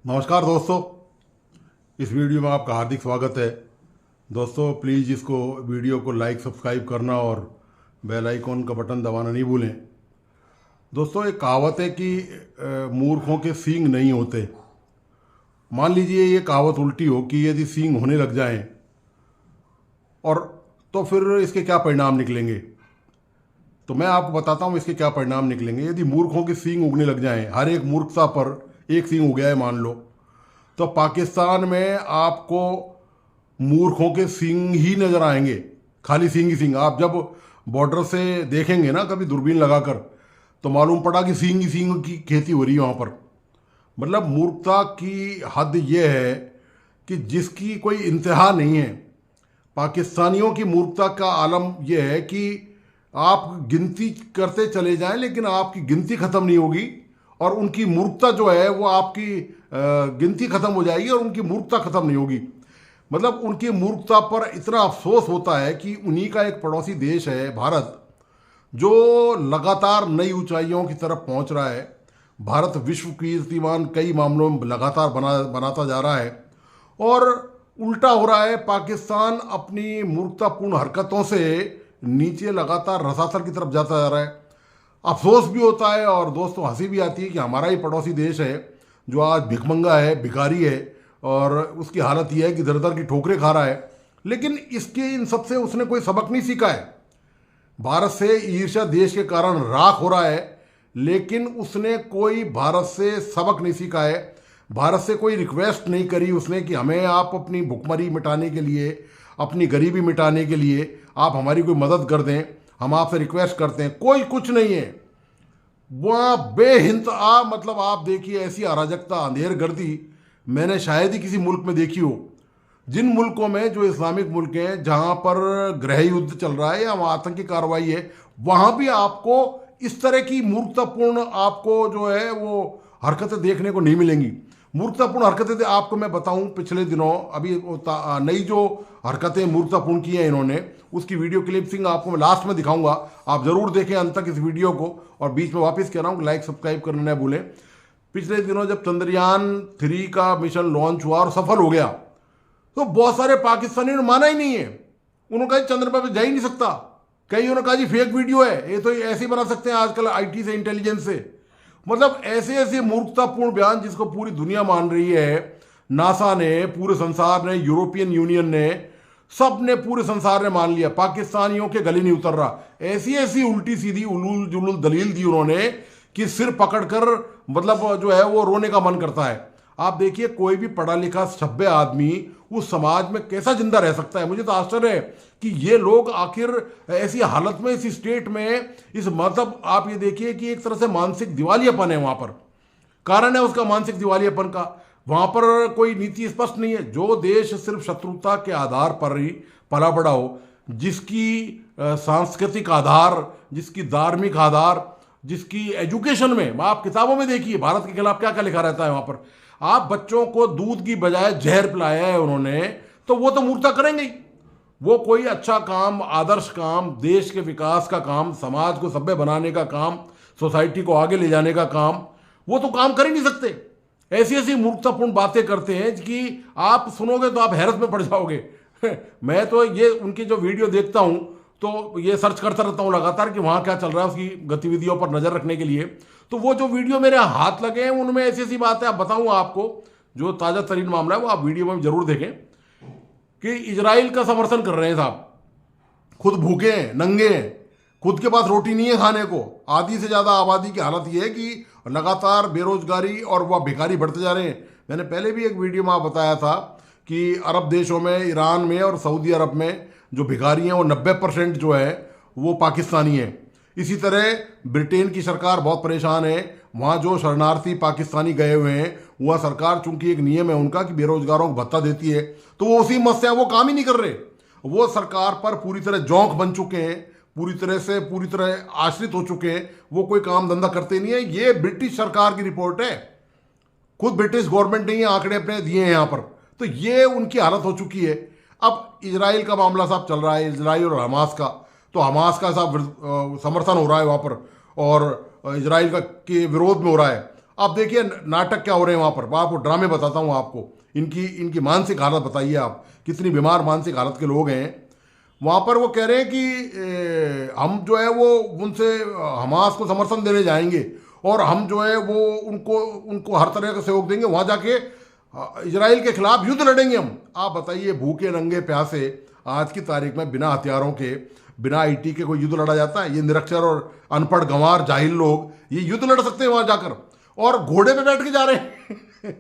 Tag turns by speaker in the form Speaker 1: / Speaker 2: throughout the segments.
Speaker 1: नमस्कार दोस्तों, इस वीडियो में आपका हार्दिक स्वागत है। दोस्तों प्लीज़ इसको वीडियो को लाइक सब्सक्राइब करना और बेल आइकॉन का बटन दबाना नहीं भूलें। दोस्तों एक कहावत है कि मूर्खों के सींग नहीं होते। मान लीजिए ये कहावत उल्टी हो कि यदि सींग होने लग जाएं और तो फिर इसके क्या परिणाम निकलेंगे। तो मैं आपको बताता हूँ इसके क्या परिणाम निकलेंगे। यदि मूर्खों के सींग उगने लग जाएं, हर एक मूर्खता पर एक सींग उग गया है मान लो, तो पाकिस्तान में आपको मूर्खों के सींग ही नजर आएंगे, खाली सींग ही सींग। आप जब बॉर्डर से देखेंगे ना कभी दूरबीन लगाकर, तो मालूम पड़ा कि सींग ही सींग की खेती हो रही है वहाँ पर। मतलब मूर्खता की हद ये है कि जिसकी कोई इंतहा नहीं है। पाकिस्तानियों की मूर्खता का आलम यह है कि आप गिनती करते चले जाएं लेकिन आपकी गिनती खत्म नहीं होगी, और उनकी मूर्खता जो है वो आपकी गिनती खत्म हो जाएगी और उनकी मूर्खता खत्म नहीं होगी। मतलब उनकी मूर्खता पर इतना अफसोस होता है कि उन्हीं का एक पड़ोसी देश है भारत, जो लगातार नई ऊंचाइयों की तरफ पहुंच रहा है। भारत विश्व कीर्तिमान कई मामलों में लगातार बनाता जा रहा है, और उल्टा हो रहा है। पाकिस्तान अपनी मूर्खतापूर्ण हरकतों से नीचे लगातार रसातल की तरफ जाता जा रहा है। अफसोस भी होता है और दोस्तों हंसी भी आती है कि हमारा ही पड़ोसी देश है जो आज भिखमंगा है, भिखारी है, और उसकी हालत यह है कि दर दर की ठोकरें खा रहा है। लेकिन इसके इन सबसे उसने कोई सबक नहीं सीखा है। भारत से ईर्ष्या देश के कारण राख हो रहा है, लेकिन उसने कोई भारत से सबक नहीं सीखा है। भारत से कोई रिक्वेस्ट नहीं करी उसने कि हमें आप अपनी भुखमरी मिटाने के लिए, अपनी गरीबी मिटाने के लिए आप हमारी कोई मदद कर दें, हम आपसे रिक्वेस्ट करते हैं। कोई कुछ नहीं है वहाँ बेहिंत मतलब आप देखिए ऐसी अराजकता, अंधेर गर्दी मैंने शायद ही किसी मुल्क में देखी हो। जिन मुल्कों में जो इस्लामिक मुल्क हैं, जहाँ पर गृह युद्ध चल रहा है या आतंकी कार्रवाई है, वहाँ भी आपको इस तरह की मूर्खतापूर्ण आपको जो है वो हरकतें देखने को नहीं मिलेंगी। मूर्खतापूर्ण हरकतें आपको मैं बताऊं, पिछले दिनों अभी नई जो हरकतें मूर्खतापूर्ण की हैं इन्होंने, उसकी वीडियो क्लिपिंग आपको मैं लास्ट में दिखाऊंगा। आप जरूर देखें अंत तक इस वीडियो को, और बीच में वापस कह रहा हूँ लाइक सब्सक्राइब करना न भूलें। पिछले दिनों जब चंद्रयान 3 का मिशन लॉन्च हुआ और सफल हो गया, तो बहुत सारे पाकिस्तानियों ने माना ही नहीं है। उन्होंने कहा चंद्रमा पे जा ही नहीं सकता। कई उन्होंने कहा जी फेक वीडियो है, ये तो ऐसे ही बना सकते हैं आजकल आईटी से, इंटेलिजेंस से। मतलब ऐसे ऐसे मूर्खतापूर्ण बयान जिसको पूरी दुनिया मान रही है। नासा ने, पूरे संसार ने, यूरोपियन यूनियन ने, सब ने, पूरे संसार ने मान लिया। पाकिस्तानियों के गले नहीं उतर रहा। ऐसी ऐसी उल्टी सीधी उलूल जुलूल दलील दी उन्होंने कि सिर पकड़कर मतलब जो है वो रोने का मन करता है। आप देखिए कोई भी पढ़ा लिखा सभ्य आदमी उस समाज में कैसा जिंदा रह सकता है। मुझे तो आश्चर्य है कि ये लोग आखिर ऐसी हालत में, इस स्टेट में, इस मतलब आप ये देखिए कि एक तरह से मानसिक दिवालियापन है वहां पर। कारण है उसका मानसिक दिवालियापन का। वहां पर कोई नीति स्पष्ट नहीं है। जो देश सिर्फ शत्रुता के आधार पर ही पला बड़ा हो, जिसकी सांस्कृतिक आधार, जिसकी धार्मिक आधार, जिसकी एजुकेशन में आप किताबों में देखिए भारत के खिलाफ क्या क्या लिखा रहता है वहां पर। आप बच्चों को दूध की बजाय जहर पिलाया है उन्होंने, तो वो तो मूर्खता करेंगे ही। वो कोई अच्छा काम, आदर्श काम, देश के विकास का काम, समाज को सभ्य बनाने का काम, सोसाइटी को आगे ले जाने का काम, वो तो काम कर ही नहीं सकते। ऐसी ऐसी मूर्खतापूर्ण बातें करते हैं कि आप सुनोगे तो आप हैरत में पड़ जाओगे। मैं तो ये उनकी जो वीडियो देखता हूं तो ये सर्च करता रहता हूं लगातार कि वहां क्या चल रहा है, उसकी गतिविधियों पर नजर रखने के लिए। तो वो जो वीडियो मेरे हाथ लगे हैं उनमें ऐसी ऐसी बात है, आप बताऊंगा आपको। जो ताजा तरीन मामला है वो आप वीडियो में जरूर देखें कि इजराइल का समर्थन कर रहे हैं साहब, खुद भूखे हैं, नंगे हैं, खुद के पास रोटी नहीं है खाने को। आधी से ज्यादा आबादी की हालत यह है कि लगातार बेरोजगारी और वह भिखारी बढ़ते जा रहे हैं। मैंने पहले भी एक वीडियो में आप बताया था कि अरब देशों में, ईरान में और सऊदी अरब में जो भिखारी हैं वो 90% जो है वो पाकिस्तानी हैं। इसी तरह ब्रिटेन की सरकार बहुत परेशान है। वहाँ जो शरणार्थी पाकिस्तानी गए हुए हैं, वहाँ सरकार, चूंकि एक नियम है उनका कि बेरोजगारों को भत्ता देती है, तो वो उसी मत से वो काम ही नहीं कर रहे। वो सरकार पर पूरी तरह जोंक बन चुके हैं, पूरी तरह आश्रित हो चुके हैं। वो कोई काम धंधा करते नहीं है। ये ब्रिटिश सरकार की रिपोर्ट है, खुद ब्रिटिश गवर्नमेंट ने ये आंकड़े अपने दिए हैं यहाँ पर। तो ये उनकी हालत हो चुकी है। अब इजराइल का मामला साहब चल रहा है, इजराइल और हमास का। तो हमास का साहब समर्थन हो रहा है वहाँ पर, और इजराइल का के विरोध में हो रहा है। आप देखिए नाटक क्या हो रहे हैं वहाँ पर, मैं आपको ड्रामे बताता हूँ आपको। इनकी इनकी मानसिक हालत बताइए आप, कितनी बीमार मानसिक हालत के लोग हैं वहाँ पर। वो कह रहे हैं कि हम जो है वो उनसे हमास को समर्थन देने जाएंगे और हम जो है वो उनको उनको हर तरह का सहयोग देंगे, वहाँ जाके इजराइल के खिलाफ युद्ध लड़ेंगे हम। आप बताइए भूखे नंगे प्यासे आज की तारीख में बिना हथियारों के, बिना आईटी के कोई युद्ध लड़ा जाता है? ये निरक्षर और अनपढ़ गंवार जाहिल लोग ये युद्ध लड़ सकते हैं वहाँ जाकर, और घोड़े पे बैठ के जा रहे हैं।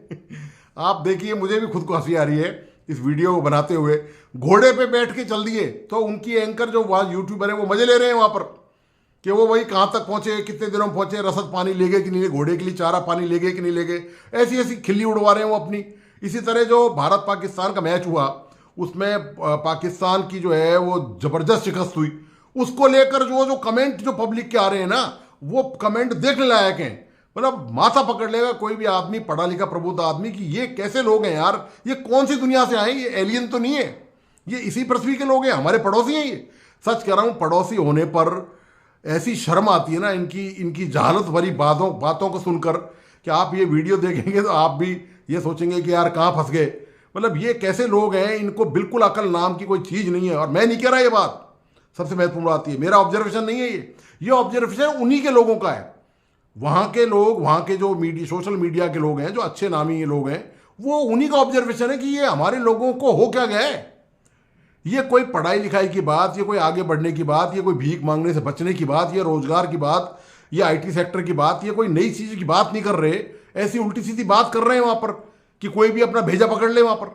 Speaker 1: आप देखिए, मुझे भी खुद को हंसी आ रही है इस वीडियो को बनाते हुए। घोड़े पे बैठ के चल दिए, तो उनकी एंकर जो वहाँ यूट्यूबर है वो मजे ले रहे हैं वहाँ पर कि वो वही कहाँ तक पहुँचे, कितने दिनों में पहुँचे, रसद पानी ले गए कि नहीं ले, घोड़े के लिए चारा पानी ले गए कि नहीं ले गए, ऐसी ऐसी खिल्ली उड़वा रहे हैं वो अपनी। इसी तरह जो भारत पाकिस्तान का मैच हुआ उसमें पाकिस्तान की जो है वो ज़बरदस्त शिकस्त हुई, उसको लेकर जो कमेंट जो पब्लिक के आ रहे हैं ना, वो कमेंट देखने लायक हैं। मतलब माथा पकड़ लेगा कोई भी आदमी, पढ़ा लिखा प्रबुद्ध आदमी, कि ये कैसे लोग हैं यार, ये कौन सी दुनिया से आए, ये एलियन तो नहीं है, ये इसी पृथ्वी के लोग हैं, हमारे पड़ोसी हैं ये। सच कह रहा हूँ, पड़ोसी होने पर ऐसी शर्म आती है ना इनकी इनकी जहालत भरी बातों को सुनकर, कि आप ये वीडियो देखेंगे तो आप भी ये सोचेंगे कि यार कहाँ फंस गए। मतलब ये कैसे लोग हैं, इनको बिल्कुल अकल नाम की कोई चीज़ नहीं है। और मैं नहीं कह रहा ये बात, सबसे महत्वपूर्ण बात ये मेरा ऑब्जर्वेशन नहीं है, ये ऑब्जर्वेशन उन्हीं के लोगों का है। वहाँ के लोग, वहाँ के जो मीडिया, सोशल मीडिया के लोग हैं, जो अच्छे नामी लोग हैं, वो उन्हीं का ऑब्जर्वेशन है कि ये हमारे लोगों को हो क्या गया है। ये कोई पढ़ाई लिखाई की बात, ये कोई आगे बढ़ने की बात, ये कोई भीख मांगने से बचने की बात, ये रोजगार की बात, ये आईटी सेक्टर की बात, ये कोई नई चीज़ की बात नहीं कर रहे, ऐसी उल्टी सीधी बात कर रहे हैं वहाँ पर कि कोई भी अपना भेजा पकड़ ले वहाँ पर।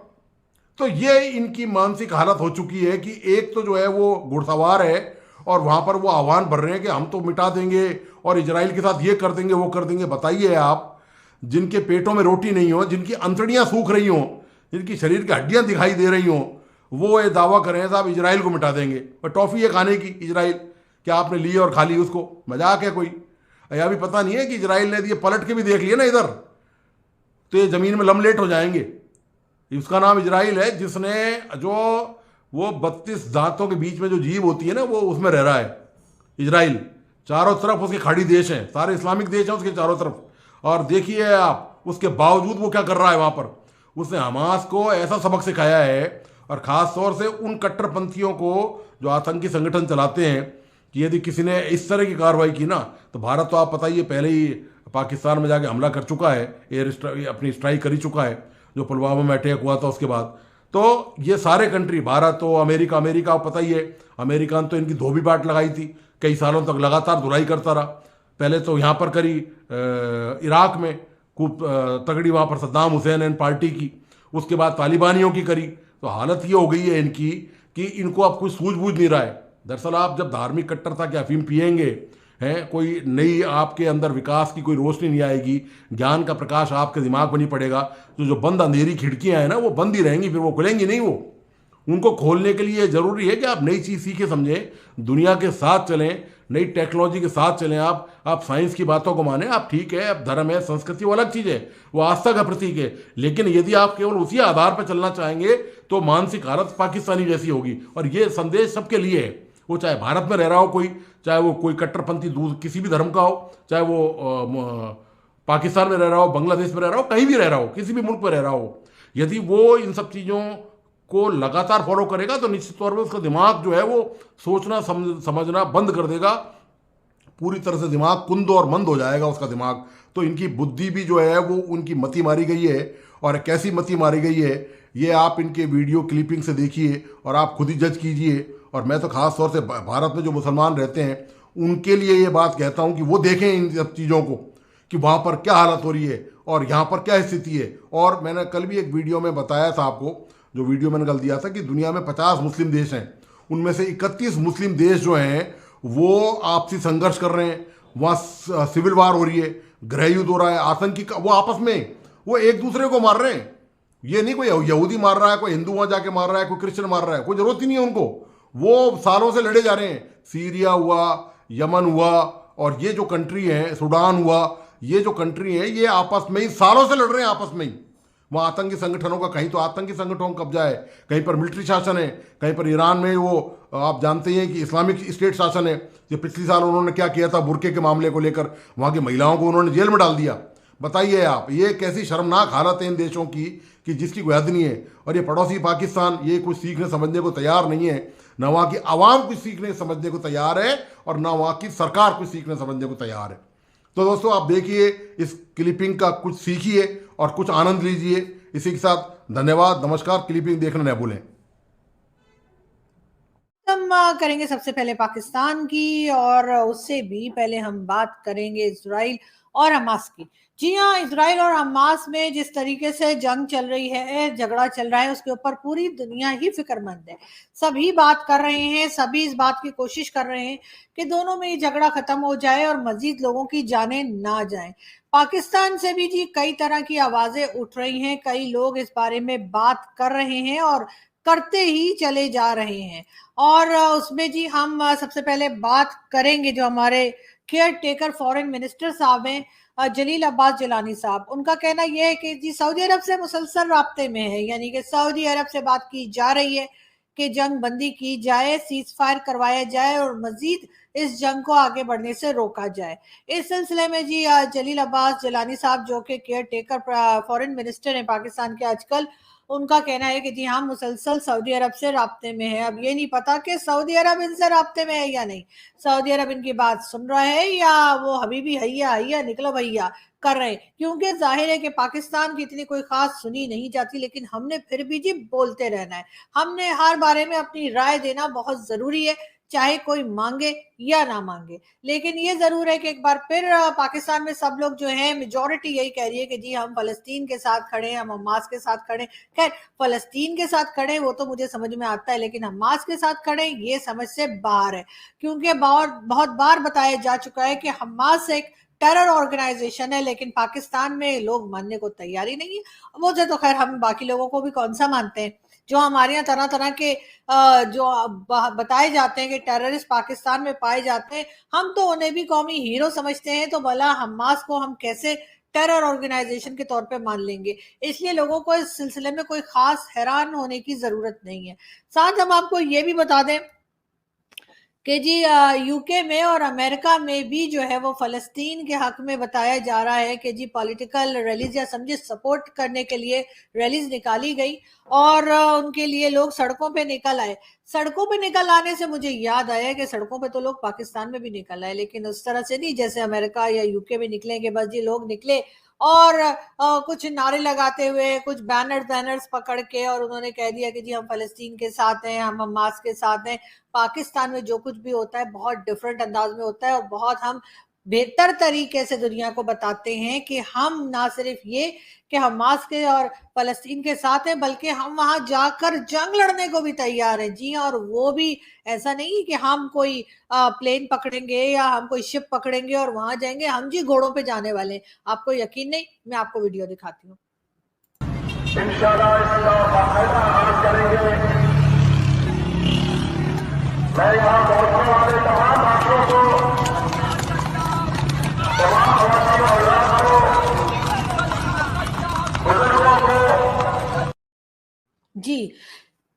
Speaker 1: तो ये इनकी मानसिक हालत हो चुकी है कि एक तो जो है वो घुड़सवार है और वहाँ पर वो आह्वान भर रहे हैं कि हम तो मिटा देंगे और इजराइल के साथ ये कर देंगे वो कर देंगे। बताइए आप, जिनके पेटों में रोटी नहीं हो, जिनकी अंतड़ियाँ सूख रही हों, जिनकी शरीर की हड्डियाँ दिखाई दे रही हों, वो ये दावा करें साहब इजराइल को मिटा देंगे। और टॉफ़ी है खाने की इजराइल, क्या आपने ली और खा ली उसको? मजाक है कोई? या भी पता नहीं है कि इजराइल ने ये पलट के भी देख लिया ना इधर, तो ये ज़मीन में लमलेट हो जाएंगे। उसका नाम इजराइल है, जिसने जो वो 32 दांतों के बीच में जो जीव होती है ना, वो उसमें रह रहा है इजराइल। चारों तरफ उसके खाड़ी देश हैं, सारे इस्लामिक देश हैं उसके चारों तरफ। और देखिए आप, उसके बावजूद वो क्या कर रहा है वहाँ पर। उसने हमास को ऐसा सबक सिखाया है, और ख़ास तौर से उन कट्टरपंथियों को जो आतंकी संगठन चलाते हैं, कि यदि किसी ने इस तरह की कार्रवाई की ना, तो भारत तो आप पता ही पहले ही पाकिस्तान में जाके हमला कर चुका है, अपनी स्ट्राइक कर ही चुका है, जो पुलवामा में अटैक हुआ था उसके बाद। तो ये सारे कंट्री, भारत तो अमेरिका पता ही है, अमेरिका ने तो इनकी धोबी बाट लगाई थी, कई सालों तक लगातार धुलाई करता रहा। पहले तो यहाँ पर करी इराक में खूब तगड़ी, वहाँ पर सद्दाम हुसैन एंड पार्टी की, उसके बाद तालिबानियों की करी। तो हालत ये हो गई है इनकी कि इनको अब कुछ सूझबूझ नहीं रहा है। दरअसल आप जब धार्मिक कट्टरता की अफीम पिएंगे हैं, कोई नई आपके अंदर विकास की कोई रोशनी नहीं आएगी, ज्ञान का प्रकाश आपके दिमाग में नहीं पड़ेगा, तो जो बंद अंधेरी खिड़कियां हैं ना, वो बंद ही रहेंगी, फिर वो खुलेंगी नहीं। वो उनको खोलने के लिए ज़रूरी है कि आप नई चीज़ सीखे समझें, दुनिया के साथ चलें, नई टेक्नोलॉजी के साथ चलें। आप साइंस की बातों को मानें, आप ठीक है, अब धर्म है, संस्कृति वो अलग चीज़ है, वो आस्था का प्रतीक है। लेकिन यदि आप केवल उसी आधार पर चलना चाहेंगे तो मानसिक हालत पाकिस्तानी जैसी होगी। और ये संदेश सबके लिए है, वो चाहे भारत में रह रहा हो कोई, चाहे वो कोई कट्टरपंथी दूर किसी भी धर्म का हो, चाहे वो पाकिस्तान में रह रहा हो, बांग्लादेश में रह रहा हो, कहीं भी रह रहा हो, किसी भी मुल्क में रह रहा हो, यदि वो इन सब चीज़ों को लगातार फॉलो करेगा तो निश्चित तौर पर उसका दिमाग जो है वो सोचना समझना बंद कर देगा, पूरी तरह से दिमाग कुंद और मंद हो जाएगा उसका दिमाग। तो इनकी बुद्धि भी जो है वो उनकी मति मारी गई है, और कैसी मति मारी गई है ये आप इनके वीडियो क्लिपिंग से देखिए और आप खुद ही जज कीजिए। और मैं तो ख़ास तौर से भारत में जो मुसलमान रहते हैं उनके लिए ये बात कहता हूँ कि वो देखें इन सब चीज़ों को, कि वहाँ पर क्या हालत हो रही है और यहाँ पर क्या स्थिति है। और मैंने कल भी एक वीडियो में बताया था आपको, जो वीडियो मैंने कल दिया था, कि दुनिया में 50 मुस्लिम देश हैं, उनमें से 31 मुस्लिम देश जो हैं वो आपसी संघर्ष कर रहे हैं, वहाँ सिविल वार हो रही है, गृह युद्ध हो रहा है, आतंकी का वो आपस में वो एक दूसरे को मार रहे हैं। ये नहीं कोई यहूदी मार रहा है, कोई हिंदू वहाँ जाके मार रहा है, कोई क्रिश्चियन मार रहा है, कोई ज़रूरत ही नहीं है उनको, वो सालों से लड़े जा रहे हैं। सीरिया हुआ, यमन हुआ, और ये जो कंट्री है सूडान हुआ, ये जो कंट्री है ये आपस में ही सालों से लड़ रहे हैं आपस में ही। वहाँ आतंकी संगठनों का, कहीं तो आतंकी संगठनों का कब्जा है, कहीं पर मिलिट्री शासन है, कहीं पर ईरान में वो आप जानते हैं कि इस्लामिक स्टेट शासन है। ये पिछले साल उन्होंने क्या किया था बुरके के मामले को लेकर, वहाँ की महिलाओं को उन्होंने जेल में डाल दिया। बताइए आप, ये कैसी शर्मनाक हालत है इन देशों की कि जिसकी कोई हद नहीं है। और ये पड़ोसी पाकिस्तान ये कुछ सीखने समझने को तैयार नहीं है, ना वहाँ की आवाम कुछ सीखने समझने को तैयार है और ना वहाँ की सरकार कुछ सीखने समझने को तैयार है। तो दोस्तों आप देखिए, इस क्लिपिंग का कुछ सीखिए और कुछ आनंद लीजिए। इसी के साथ धन्यवाद, नमस्कार। क्लिपिंग देखना न भूलें।
Speaker 2: हम करेंगे सबसे पहले पाकिस्तान की, और उससे भी पहले हम बात करेंगे इजराइल और हमास की। जी हाँ, इजराइल और हमास में जिस तरीके से जंग चल रही है, झगड़ा चल रहा है, उसके ऊपर पूरी दुनिया ही फिक्रमंद है। सभी बात कर रहे हैं, सभी इस बात की कोशिश कर रहे हैं कि दोनों में ये झगड़ा खत्म हो जाए और मजीद लोगों की जानें ना जाएं। पाकिस्तान से भी जी कई तरह की आवाजें उठ रही हैं, कई लोग इस बारे में बात कर रहे हैं और करते ही चले जा रहे हैं। और उसमें जी हम सबसे पहले बात करेंगे जो हमारे केयर टेकर फॉरेन मिनिस्टर साहब हैं, जलील अब्बास जिलानी साहब। उनका कहना यह है कि जी सऊदी अरब से मुसलसल राब्ते में है, यानी कि सऊदी अरब से बात की जा रही है कि जंग बंदी की जाए, सीज फायर करवाया जाए और मजीद इस जंग को आगे बढ़ने से रोका जाए। इस सिलसिले में जी जलील अब्बास जिलानी साहब जो कि केयर टेकर फॉरेन मिनिस्टर हैं पाकिस्तान के आजकल, उनका कहना है कि जी हाँ मुसलसल सऊदी अरब से राब्ते में है। अब ये नहीं पता कि सऊदी अरब इनसे राब्ते में है या नहीं, सऊदी अरब इनकी बात सुन रहा है या वो हबीबी हैया हैया निकलो भैया कर रहे हैं, क्योंकि जाहिर है कि पाकिस्तान की इतनी कोई खास सुनी नहीं जाती, लेकिन हमने फिर भी जी बोलते रहना है। हमने हर बारे में अपनी राय देना बहुत जरूरी है, चाहे कोई मांगे या ना मांगे। लेकिन ये जरूर है कि एक बार फिर पाकिस्तान में सब लोग जो है, मेजोरिटी यही कह रही है कि जी हम फलस्तीन के साथ खड़े हैं, हम हमास के साथ खड़े। खैर, फलस्तीन के साथ खड़े वो तो मुझे समझ में आता है, लेकिन हमास के साथ खड़े ये समझ से बाहर है, क्योंकि बहुत बार बताया जा चुका है कि हमास एक टेरर ऑर्गेनाइजेशन है, लेकिन पाकिस्तान में लोग मानने को तैयार ही नहीं है। मुझे तो खैर, हम बाकी लोगों को भी कौन सा मानते हैं, जो हमारे यहाँ तरह तरह के जो बताए जाते हैं कि टेररिस्ट पाकिस्तान में पाए जाते हैं, हम तो उन्हें भी कौमी हीरो समझते हैं, तो भला हमास को हम कैसे टेरर ऑर्गेनाइजेशन के तौर पे मान लेंगे। इसलिए लोगों को इस सिलसिले में कोई खास हैरान होने की जरूरत नहीं है। साथ हम आपको ये भी बता दें कि जी यूके में और अमेरिका में भी जो है वो फलस्तीन के हक में बताया जा रहा है कि जी पॉलिटिकल रैलीज या समझे सपोर्ट करने के लिए रैलीज निकाली गई और उनके लिए लोग सड़कों पे निकल आए। सड़कों पे निकल आने से मुझे याद आया कि सड़कों पे तो लोग पाकिस्तान में भी निकल आए, लेकिन उस तरह से नहीं जैसे अमेरिका या यूके में निकले कि बस जी लोग निकले और कुछ नारे लगाते हुए, कुछ बैनर्स पकड़ के, और उन्होंने कह दिया कि जी हम फलस्तीन के साथ हैं, हम हमास के साथ हैं। पाकिस्तान में जो कुछ भी होता है बहुत डिफरेंट अंदाज में होता है और बहुत हम बेहतर तरीके से दुनिया को बताते हैं कि हम ना सिर्फ ये कि हमास के और फलस्तीन के साथ हैं, बल्कि हम वहां जाकर जंग लड़ने को भी तैयार हैं। जी, और वो भी ऐसा नहीं कि हम कोई प्लेन पकड़ेंगे या हम कोई शिप पकड़ेंगे और वहां जाएंगे, हम जी घोड़ों पे जाने वाले हैं। आपको यकीन नहीं, मैं आपको वीडियो दिखाती हूँ।
Speaker 3: इंशाअल्लाह इसका बाकायदा आगाज करेंगे। मैं यहाँ पहुंचने वाले तमाम बातों को, तमाम खवातीन और औलाद को, बुजुर्गों को।
Speaker 2: जी,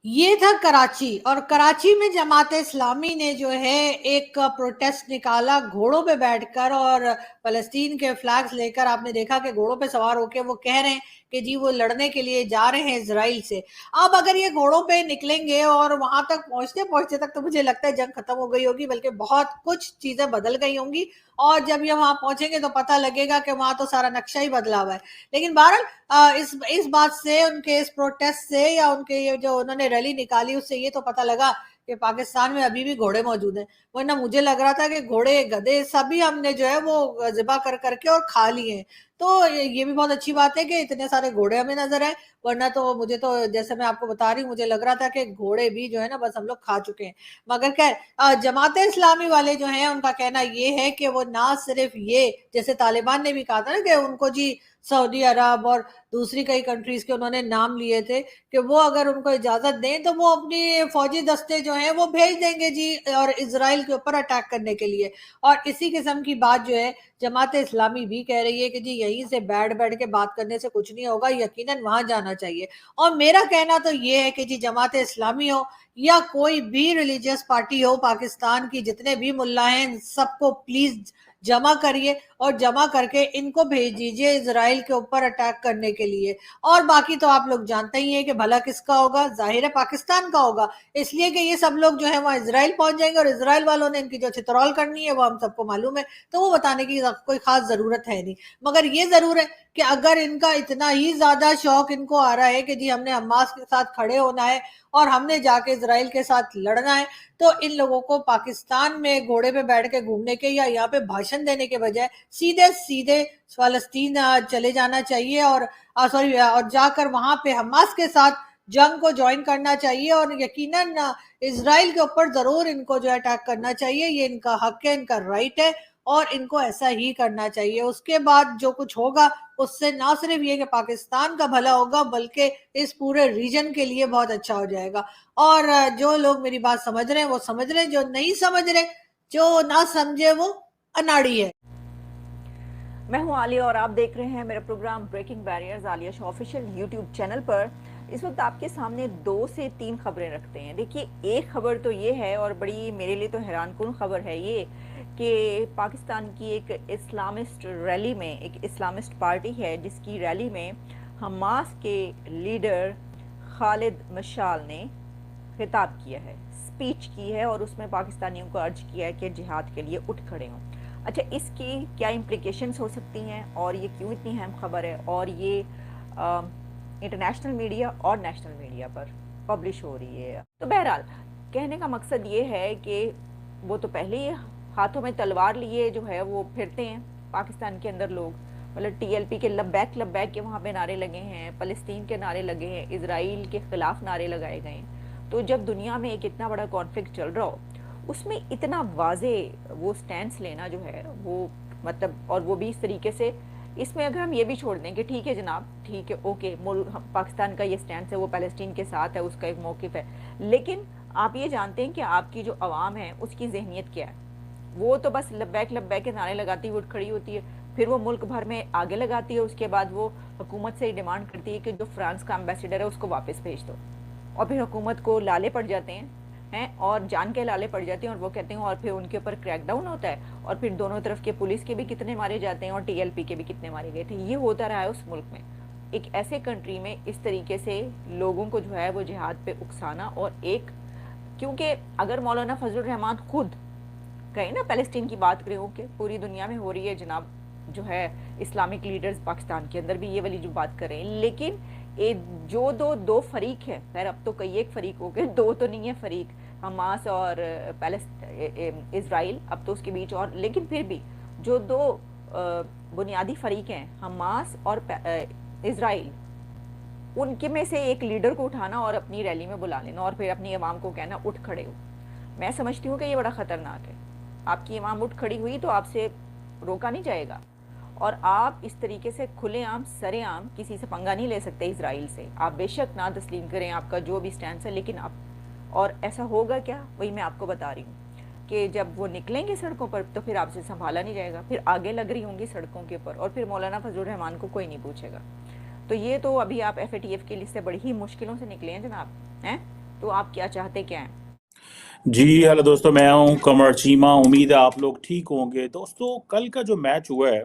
Speaker 2: ये था कराची, और कराची में जमात इस्लामी ने जो है एक प्रोटेस्ट निकाला घोड़ों पे बैठकर और फलस्तीन के फ्लैग्स लेकर। आपने देखा कि घोड़ों पे सवार होकर वो कह रहे हैं कि जी वो लड़ने के लिए जा रहे हैं इजराइल से। अब अगर ये घोड़ों पे निकलेंगे और वहां तक पहुंचते पहुंचते तक तो मुझे लगता है जंग खत्म हो गई होगी, बल्कि बहुत कुछ चीजें बदल गई होंगी, और जब ये वहां पहुंचेंगे तो पता लगेगा कि वहां तो सारा नक्शा ही बदला हुआ है। लेकिन बहरहाल इस बात से, उनके इस प्रोटेस्ट से या उनके ये जो उन्होंने रैली निकाली उससे ये तो पता लगा कि पाकिस्तान में अभी भी घोड़े मौजूद हैं। वरना मुझे लग रहा था कि घोड़े गधे सभी हमने जो है वो ज़िबा कर करके और खा लिए हैं। तो ये भी बहुत अच्छी बात है कि इतने सारे घोड़े हमें नजर आए, वरना तो मुझे तो जैसे मैं आपको बता रही हूँ मुझे लग रहा था कि घोड़े भी जो है ना बस हम लोग खा चुके हैं। मगर खैर, जमात इस्लामी वाले जो हैं उनका कहना ये है कि वो ना सिर्फ ये, जैसे तालिबान ने भी कहा था ना कि उनको जी सऊदी अरब और दूसरी कई कंट्रीज के उन्होंने नाम लिए थे कि वो अगर उनको इजाजत दें तो वो अपनी फौजी दस्ते जो हैं वो भेज देंगे जी और इसराइल के ऊपर अटैक करने के लिए। और इसी किस्म की बात जो है जमात इस्लामी भी कह रही है कि जी यहीं से बैठ बैठ के बात करने से कुछ नहीं होगा, यकीनन वहां जाना चाहिए। और मेरा कहना तो ये है कि जी जमात इस्लामी हो या कोई भी रिलीजियस पार्टी हो पाकिस्तान की, जितने भी मुल्ला हैं सबको प्लीज जमा करिए और जमा करके इनको भेज दीजिए इजराइल के ऊपर अटैक करने के लिए। और बाकी तो आप लोग जानते ही हैं कि भला किसका होगा, जाहिर है पाकिस्तान का होगा, इसलिए कि ये सब लोग जो है वहां इजराइल पहुंच जाएंगे और इजराइल वालों ने इनकी जो चित्रौल करनी है वो हम सबको मालूम है, तो वो बताने की कोई खास जरूरत है नहीं। मगर ये जरूर है कि अगर इनका इतना ही ज्यादा शौक इनको आ रहा है कि जी हमने हमास के साथ खड़े होना है और हमने जाके इजराइल के साथ लड़ना है, तो इन लोगों को पाकिस्तान में घोड़े पे बैठ के घूमने के या यहाँ पे भाषण देने के बजाय सीधे सीधे फलस्तीन चले जाना चाहिए और सॉरी और जाकर वहां पे हमास के साथ जंग को ज्वाइन करना चाहिए और यकीनन इजराइल के ऊपर जरूर इनको जो अटैक करना चाहिए। ये इनका हक है, इनका राइट है और इनको ऐसा ही करना चाहिए। उसके बाद जो कुछ होगा उससे ना सिर्फ ये कि पाकिस्तान का भला होगा बल्कि इस पूरे रीजन के लिए बहुत अच्छा हो जाएगा। और जो लोग मेरी बात समझ रहे हैं वो समझ रहे हैं, जो नहीं समझ रहे, जो ना समझे वो अनाड़ी है।
Speaker 4: मैं हूं आलिया और आप देख रहे हैं मेरा program breaking barriers Aliya show official YouTube channel पर। इस वक्त आपके सामने 2 से 3 खबरें रखते हैं। देखिए, एक खबर तो ये है और बड़ी मेरे लिए तो हैरानकुन खबर है ये कि पाकिस्तान की एक इस्लामिस्ट रैली में, एक इस्लामिस्ट पार्टी है जिसकी रैली में हमास के लीडर खालिद मशाल ने खिताब किया है, स्पीच की है और उसमें पाकिस्तानियों को अर्ज किया है कि जिहाद के लिए उठ खड़े हों। अच्छा, इसकी क्या इम्प्लिकेशंस हो सकती हैं और ये क्यों इतनी अहम खबर है और ये इंटरनेशनल मीडिया और नेशनल मीडिया पर पब्लिश हो रही है। तो बहरहाल कहने का मकसद ये है कि वो तो पहले ही हाथों में तलवार लिए जो है वो फिरते हैं पाकिस्तान के अंदर लोग, मतलब टीएलपी के लब्बैक के वहाँ पे नारे लगे हैं, फ़लस्तीन के नारे लगे हैं, इजराइल के खिलाफ नारे लगाए गए हैं। तो जब दुनिया में एक इतना बड़ा कॉन्फ्लिक्ट चल रहा हो उसमें इतना वाजे वो स्टैंड लेना जो है वो मतलब, और वो भी इस तरीके से, इसमें अगर हम ये भी छोड़ दें कि ठीक है जनाब, ठीक है, ओके, पाकिस्तान का ये स्टैंड है वो पैलेस्टीन के साथ है, उसका एक मौक़िफ़ है, लेकिन आप ये जानते हैं कि आपकी जो आवाम है उसकी जहनीत क्या है। वो तो बस लब्बैक के नारे लगाती हुई उठ खड़ी होती है, फिर वो मुल्क भर में आगे लगाती है, उसके बाद वो हुकूमत से डिमांड करती है कि जो फ्रांस का एम्बेसडर है उसको वापस भेज दो, और फिर हुकूमत को लाले पड़ जाते हैं और जान के लाले पड़ जाते हैं और वो कहते हैं, और फिर उनके ऊपर क्रैकडाउन होता है और फिर दोनों तरफ के पुलिस के भी कितने मारे जाते हैं और टीएलपी के भी कितने मारे गए थे। ये होता रहा है उस मुल्क में। एक ऐसे कंट्री में इस तरीके से लोगों को जो है वो जिहाद पे उकसाना, और एक क्योंकि अगर मौलाना फजलुर रहमान खुद कहें ना, पैलेस्टीन की बात करें, ओके, पूरी दुनिया में हो रही है जनाब, जो है इस्लामिक लीडर्स पाकिस्तान के अंदर भी ये वाली जो बात कर रहे हैं, लेकिन जो दो फरीक है, खैर अब तो कई एक फरीक हो गए, 2 तो नहीं है फरीक, हमास और इजराइल, अब तो उसके बीच और, लेकिन फिर भी जो 2 बुनियादी फरीक हैं, हमास और इजराइल, उनके में से एक लीडर को उठाना और अपनी रैली में बुला लेना और फिर अपनी आवाम को कहना उठ खड़े हो। मैं समझती हूँ कि ये बड़ा ख़तरनाक है। आपकी आवाम उठ खड़ी हुई तो आपसे रोका नहीं जाएगा, और आप इस तरीके से खुलेआम सरेआम किसी से पंगा नहीं ले सकते इजराइल से। आप बेशक ना तस्लीम करें आपका जो भी स्टैंड है, लेकिन आप, और ऐसा होगा क्या, वही मैं आपको बता रही हूँ कि जब वो निकलेंगे सड़कों पर तो फिर आपसे संभाला नहीं जाएगा, फिर आगे लग रही होंगी सड़कों के ऊपर और फिर मौलाना फजलुर रहमान को कोई नहीं पूछेगा। तो ये तो अभी आप FATF की लिस्ट से बड़ी ही मुश्किलों से निकले हैं जनाब, हैं? तो आप क्या चाहते क्या हैं?
Speaker 5: जी हेलो दोस्तों, मैं हूं कमर चीमा। उम्मीद है आप लोग ठीक होंगे। दोस्तों, कल का जो मैच हुआ है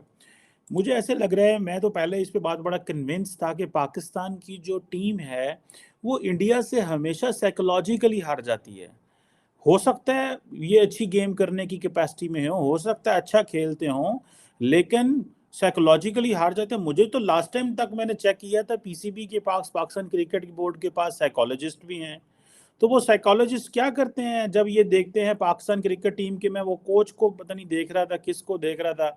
Speaker 5: मुझे ऐसे लग रहा है, मैं तो पहले इस पे बहुत बड़ा कन्विंस था कि पाकिस्तान की जो टीम है वो इंडिया से हमेशा साइकोलॉजिकली हार जाती है। हो सकता है ये अच्छी गेम करने की कैपेसिटी में हो सकता है अच्छा खेलते हों, लेकिन साइकोलॉजिकली हार जाते हैं। मुझे तो लास्ट टाइम तक मैंने चेक किया था, PCB के पास, पाकिस्तान क्रिकेट बोर्ड के पास साइकोलॉजिस्ट भी हैं। तो वो साइकोलॉजिस्ट क्या करते हैं जब ये देखते हैं पाकिस्तान क्रिकेट टीम के, मैं वो कोच को पता नहीं देख रहा था, किसको देख रहा था,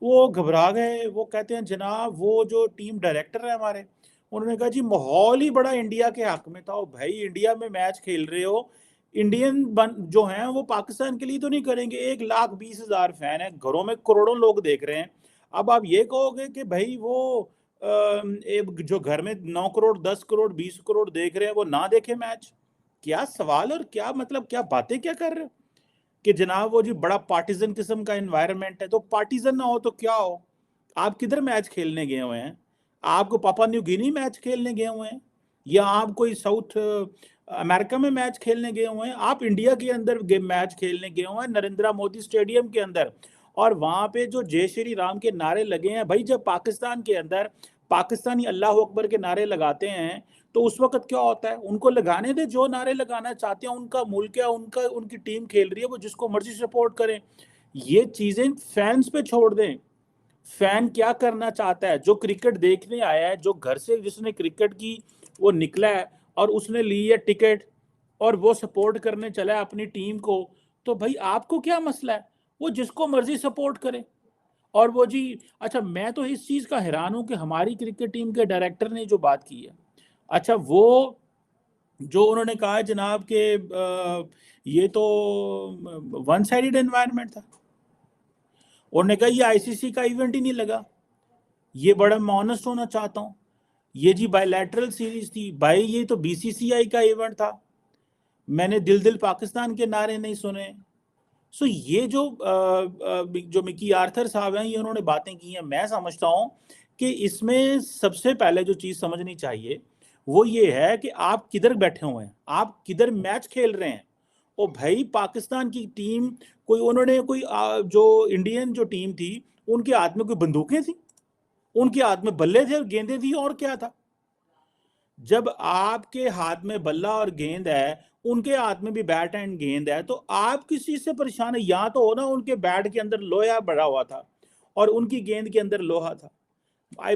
Speaker 5: वो घबरा गए। वो कहते हैं जनाब, वो जो टीम डायरेक्टर है हमारे, उन्होंने कहा जी माहौल ही बड़ा इंडिया के हक में था। और भाई इंडिया में मैच खेल रहे हो, इंडियन जो हैं वो पाकिस्तान के लिए तो नहीं करेंगे। 1,20,000 फैन है, घरों में करोड़ों लोग देख रहे हैं। अब आप ये कहोगे कि भाई वो जो घर में 9 करोड़ 10 करोड़ 20 करोड़ देख रहे हैं वो ना देखे मैच? क्या सवाल और क्या मतलब, क्या बातें क्या कर रहे हो कि जनाब वो जी बड़ा पार्टीजन किस्म का एनवायरनमेंट है। तो पार्टीजन ना हो तो क्या हो? आप किधर मैच खेलने गए हुए हैं? आपको पापा न्यू गिनी मैच खेलने गए हुए हैं, या आप कोई साउथ अमेरिका में मैच खेलने गए हुए हैं? आप इंडिया के अंदर मैच खेलने गए हुए हैं, नरेंद्र मोदी स्टेडियम के अंदर। और वहां पे जो जय श्री राम के नारे लगे हैं भाई, जब पाकिस्तान के अंदर पाकिस्तानी अल्लाह अकबर के नारे लगाते हैं तो उस वक्त क्या होता है, उनको लगाने दे जो नारे लगाना चाहते हैं, उनका मुल्क है, उनकी टीम खेल रही है, वो जिसको मर्जी सपोर्ट करें। ये चीजें फैंस पे छोड़ दें। फैन क्या करना चाहता है, जो क्रिकेट देखने आया है, जो घर से जिसने क्रिकेट की वो निकला है और उसने ली है टिकट और वो सपोर्ट करने चला है अपनी टीम को, तो भाई आपको क्या मसला है, वो जिसको मर्जी सपोर्ट करे। और वो जी, अच्छा मैं तो इस चीज का हैरान हूं कि हमारी क्रिकेट टीम के डायरेक्टर ने जो बात की है, अच्छा वो जो उन्होंने कहा है जनाब के ये तो वन साइडेड एनवायरनमेंट था, उन्होंने कहा ये आईसीसी का इवेंट ही नहीं लगा, ये बड़ा मैं ऑनेस्ट होना चाहता हूँ, ये जी बायलैटरल सीरीज थी भाई, ये तो बीसीसीआई का इवेंट था, मैंने दिल दिल पाकिस्तान के नारे नहीं सुने। सो ये जो मिकी आर्थर साहब हैं, ये उन्होंने बातें की हैं, मैं समझता हूँ कि इसमें सबसे पहले जो चीज़ समझनी चाहिए वो ये है कि आप किधर बैठे हुए हैं, आप किधर मैच खेल रहे हैं। ओ भाई पाकिस्तान की टीम उन्होंने जो इंडियन जो टीम थी उनके हाथ में कोई बंदूकें थी, उनके हाथ में बल्ले थे और गेंदें थी, और क्या था। जब आपके हाथ में बल्ला और गेंद है, उनके हाथ में भी बैट एंड गेंद है, तो आप किस चीज से परेशान है। या तो हो ना उनके बैट के अंदर लोहा भरा हुआ था और उनकी गेंद के अंदर लोहा था।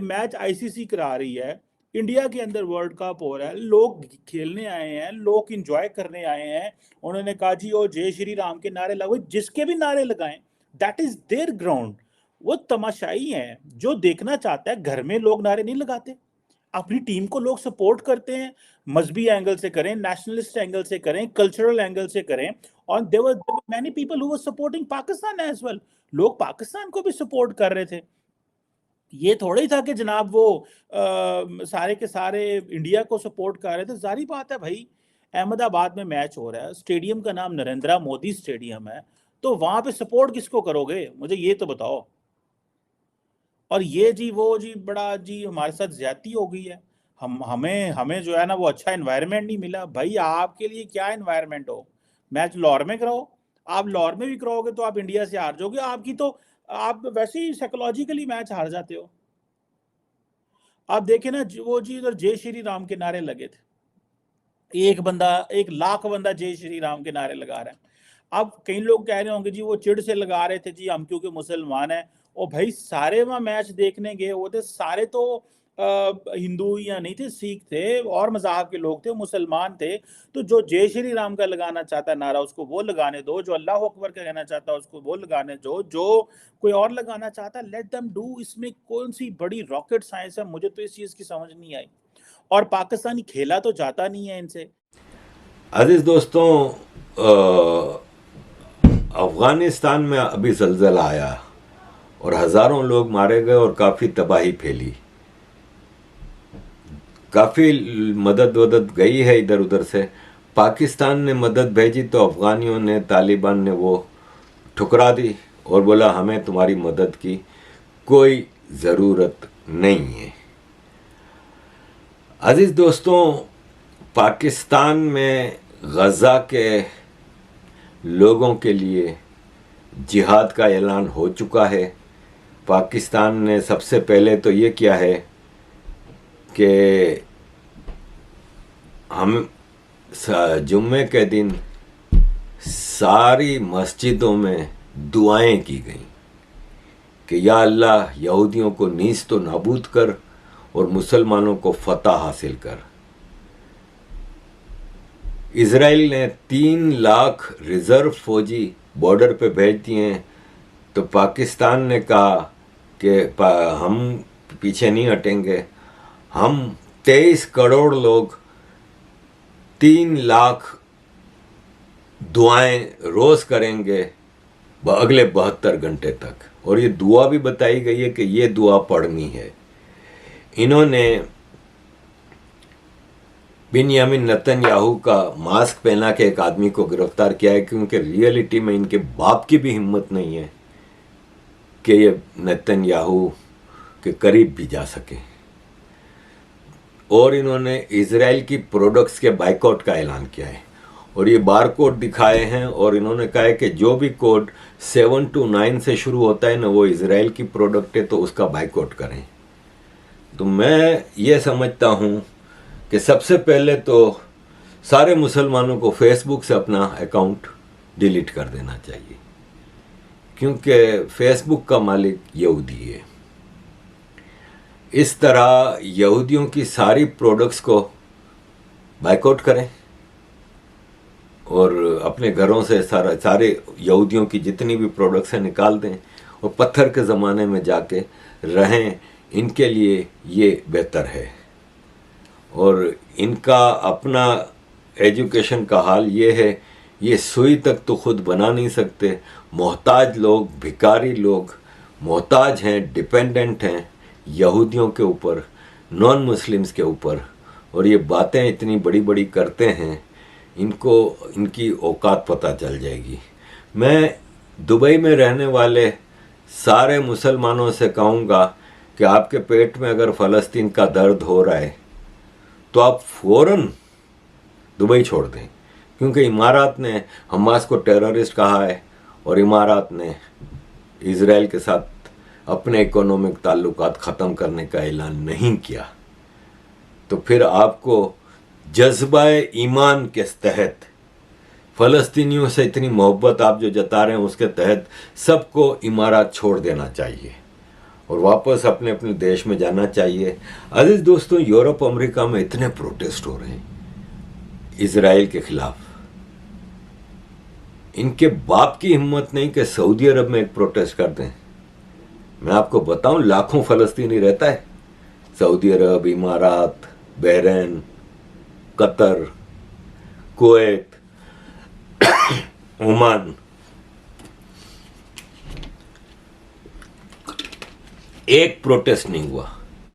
Speaker 5: मैच आईसीसी करा रही है, इंडिया के अंदर वर्ल्ड कप हो रहा है, लोग खेलने आए हैं, लोग इंजॉय करने आए हैं। उन्होंने कहा जी ओ जय श्री राम के नारे लगाओ, जिसके भी नारे लगाएं, दैट इज देयर ग्राउंड। वो तमाशाई है, जो देखना चाहता है। घर में लोग नारे नहीं लगाते, अपनी टीम को लोग सपोर्ट करते हैं, मजहबी एंगल से करें, नेशनलिस्ट एंगल से करें, कल्चरल एंगल से करें। और there were many people who were supporting Pakistan as well, लोग पाकिस्तान को भी सपोर्ट कर रहे थे। ये थोड़ा ही था कि जनाब वो सारे के सारे इंडिया को सपोर्ट कर रहे थे। जारी बात है भाई, अहमदाबाद में मैच हो रहा है, स्टेडियम का नाम नरेंद्र मोदी स्टेडियम है, तो वहां पे सपोर्ट किसको करोगे, मुझे ये तो बताओ। और ये जी वो जी बड़ा जी हमारे साथ ज्यादती हो गई है, हमें जो है ना वो अच्छा एनवायरनमेंट नहीं मिला। भाई आपके लिए क्या एनवायरनमेंट हो, मैच लाहौर में कराओ, आप लाहौर में भी कराओगे तो आप इंडिया से हार जाओगे, आपकी तो आप वैसे ही साइकोलॉजिकली मैच हार जाते हो। आप देखे ना वो जी उधर जय श्री राम के नारे लगे थे, एक बंदा 1 लाख बंदा जय श्री राम के नारे लगा रहा है। अब कई लोग कह रहे होंगे जी वो चिढ़ से लगा रहे थे जी हम क्योंकि मुसलमान हैं। और भाई सारे वहाँ मैच देखने गए वो थे, सारे तो हिंदू या नहीं थे, सिख थे और मज़हब के लोग थे, मुसलमान थे। तो जो जय श्री राम का लगाना चाहता है नारा उसको वो लगाने दो, जो अल्लाह अकबर का कहना चाहता है उसको वो लगाने दो, जो कोई और लगाना चाहता है लेट देम डू। इसमें कौन सी बड़ी रॉकेट साइंस है, मुझे तो इस चीज़ की समझ नहीं आई। और पाकिस्तानी खेला तो जाता नहीं है इनसे।
Speaker 6: अजीज दोस्तों, अफगानिस्तान में अभी ज़लज़ला आया और हज़ारों लोग मारे गए और काफ़ी तबाही फैली, काफ़ी मदद गई है इधर उधर से। पाकिस्तान ने मदद भेजी तो अफ़गानियों ने, तालिबान ने वो ठुकरा दी और बोला हमें तुम्हारी मदद की कोई ज़रूरत नहीं है। अजीज़ दोस्तों, पाकिस्तान में गज़ा के लोगों के लिए जिहाद का ऐलान हो चुका है। पाकिस्तान ने सबसे पहले तो ये किया है कि हम जुम्मे के दिन सारी मस्जिदों में दुआएं की गई कि या अल्लाह यहूदियों को नीस तो नाबूद कर और मुसलमानों को फतह हासिल कर। इजराइल ने 3 लाख रिजर्व फौजी बॉर्डर पे भेज दिए हैं, तो पाकिस्तान ने कहा कि हम पीछे नहीं हटेंगे, हम 23 करोड़ लोग 3 लाख दुआएं रोज़ करेंगे अगले 72 घंटे तक। और ये दुआ भी बताई गई है कि ये दुआ पढ़नी है। इन्होंने बिन्यामिन नेतन्याहू का मास्क पहना के एक आदमी को गिरफ्तार किया है, क्योंकि रियलिटी में इनके बाप की भी हिम्मत नहीं है कि ये नेतन्याहू के करीब भी जा सके। और इन्होंने इजराइल की प्रोडक्ट्स के बाइकआउट का ऐलान किया है। और ये बार कोड दिखाए हैं और इन्होंने कहा है कि जो भी कोड 7 to 9 से शुरू होता है ना वो इजराइल की प्रोडक्ट है तो उसका बाइकआउट करें। तो मैं ये समझता हूँ कि सबसे पहले तो सारे मुसलमानों को फेसबुक से अपना अकाउंट डिलीट कर देना चाहिए, क्योंकि फेसबुक का मालिक यहूदी है। इस तरह यहूदियों की सारी प्रोडक्ट्स को बाइकआउट करें और अपने घरों से सारे यहूदियों की जितनी भी प्रोडक्ट्स हैं निकाल दें और पत्थर के ज़माने में जाके रहें। इनके लिए ये बेहतर है। और इनका अपना एजुकेशन का हाल ये है, ये सुई तक तो खुद बना नहीं सकते। मोहताज लोग, भिखारी लोग मोहताज हैं, डिपेंडेंट हैं यहूदियों के ऊपर, नॉन मुस्लिम्स के ऊपर। और ये बातें इतनी बड़ी बड़ी करते हैं, इनको इनकी औकात पता चल जाएगी। मैं दुबई में रहने वाले सारे मुसलमानों से कहूँगा कि आपके पेट में अगर फ़लस्तीन का दर्द हो रहा है तो आप फ़ौरन दुबई छोड़ दें, क्योंकि इमारात ने हमास को टेररिस्ट कहा है और इमारात ने इज़राइल के साथ अपने इकोनॉमिक ताल्लुकात ख़त्म करने का ऐलान नहीं किया। तो फिर आपको जज्बाए ईमान के तहत फ़लस्तीनियों से इतनी मोहब्बत आप जो जता रहे हैं उसके तहत सबको इमारात छोड़ देना चाहिए और वापस अपने अपने देश में जाना चाहिए। अजीज दोस्तों, यूरोप अमेरिका में इतने प्रोटेस्ट हो रहे हैं इजराइल के खिलाफ, इनके बाप की हिम्मत नहीं कि सऊदी अरब में एक प्रोटेस्ट कर दें। मैं आपको बताऊं, लाखों फ़लस्तीनी रहता है सऊदी अरब, इमारात, बहरीन, कतर, कुवैत, ओमान। एक प्रोटेस्ट नहीं हुआ।